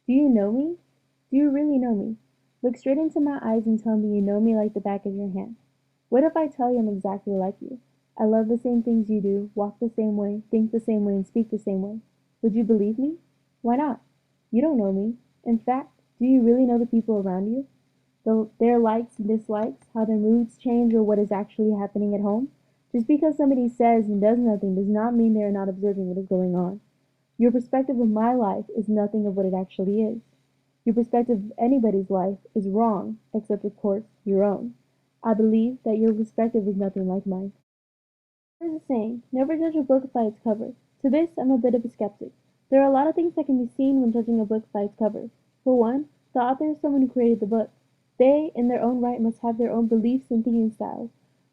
Do you know me? Do you really know me? Look straight into my eyes and tell me you know me like the back of your hand. What if I tell you I'm exactly like you? I love the same things you do, walk the same way, think the same way, and speak the same way. Would you believe me? Why not? You don't know me. In fact, do you really know the people around you? Their likes and dislikes, how their moods change, or what is actually happening at home? Just because somebody says and does nothing does not mean they are not observing what is going on. Your perspective of my life is nothing of what it actually is. Your perspective of anybody's life is wrong, except of course your own. I believe that your perspective is nothing like mine. There's a saying, never judge a book by its cover. To this, I'm a bit of a skeptic. There are a lot of things that can be seen when judging a book by its cover. For one, the author is someone who created the book. They, in their own right, must have their own beliefs and thinking styles,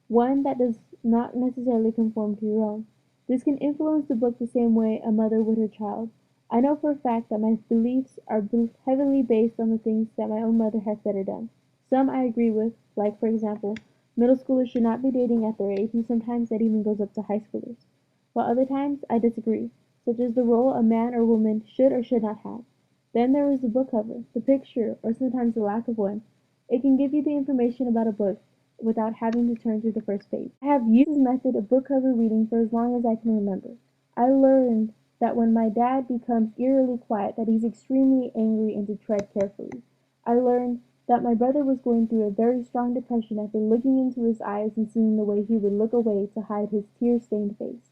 one that does not necessarily conform to your own. This can influence the book the same way a mother would her child. I know for a fact that my beliefs are heavily based on the things that my own mother has said or done. Some I agree with, like, for example, middle schoolers should not be dating at their age, and sometimes that even goes up to high schoolers. While other times I disagree, such as the role a man or woman should or should not have. Then there is the book cover, the picture, or sometimes the lack of one. It can give you the information about a book without having to turn to the first page. I have used this method of book cover reading for as long as I can remember. I learned that when my dad becomes eerily quiet that he's extremely angry and to tread carefully. I learned that my brother was going through a very strong depression after looking into his eyes and seeing the way he would look away to hide his tear-stained face.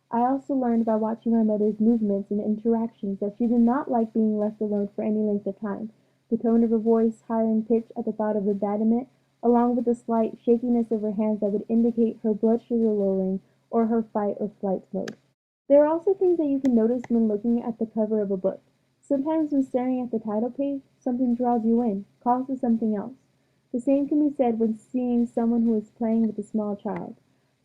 I also learned by watching my mother's movements and interactions that she did not like being left alone for any length of time. The tone of her voice, higher in pitch at the thought of abandonment, along with the slight shakiness of her hands that would indicate her blood sugar lowering or her fight or flight mode. There are also things that you can notice when looking at the cover of a book. Sometimes when staring at the title page, something draws you in, calls to something else. The same can be said when seeing someone who is playing with a small child.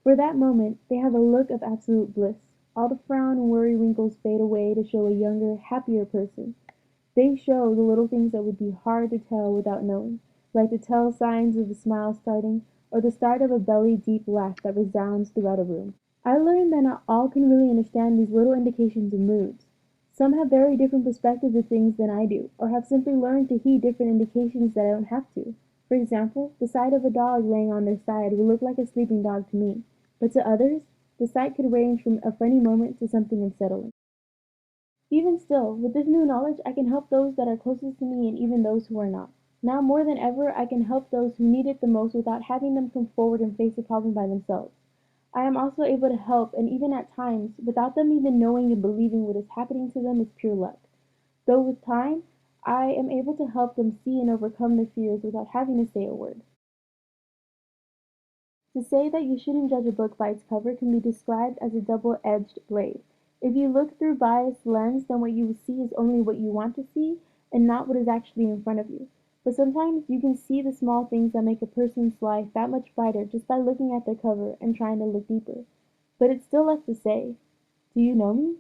For that moment they have a look of absolute bliss. All the frown and worry wrinkles fade away to show a younger, happier person. They show the little things that would be hard to tell without knowing, like the tell signs of a smile starting, or the start of a belly deep laugh that resounds throughout a room. I learned that not all can really understand these little indications of moods. Some have very different perspectives of things than I do, or have simply learned to heed different indications that I don't have to. For example, the sight of a dog laying on their side would look like a sleeping dog to me, but to others, the sight could range from a funny moment to something unsettling. Even still, with this new knowledge, I can help those that are closest to me and even those who are not. Now more than ever, I can help those who need it the most without having them come forward and face the problem by themselves. I am also able to help, and even at times, without them even knowing and believing what is happening to them is pure luck. Though with time, I am able to help them see and overcome their fears without having to say a word. To say that you shouldn't judge a book by its cover can be described as a double-edged blade. If you look through biased lens, then what you will see is only what you want to see and not what is actually in front of you. But sometimes you can see the small things that make a person's life that much brighter just by looking at their cover and trying to look deeper. But it's still left to say, do you know me?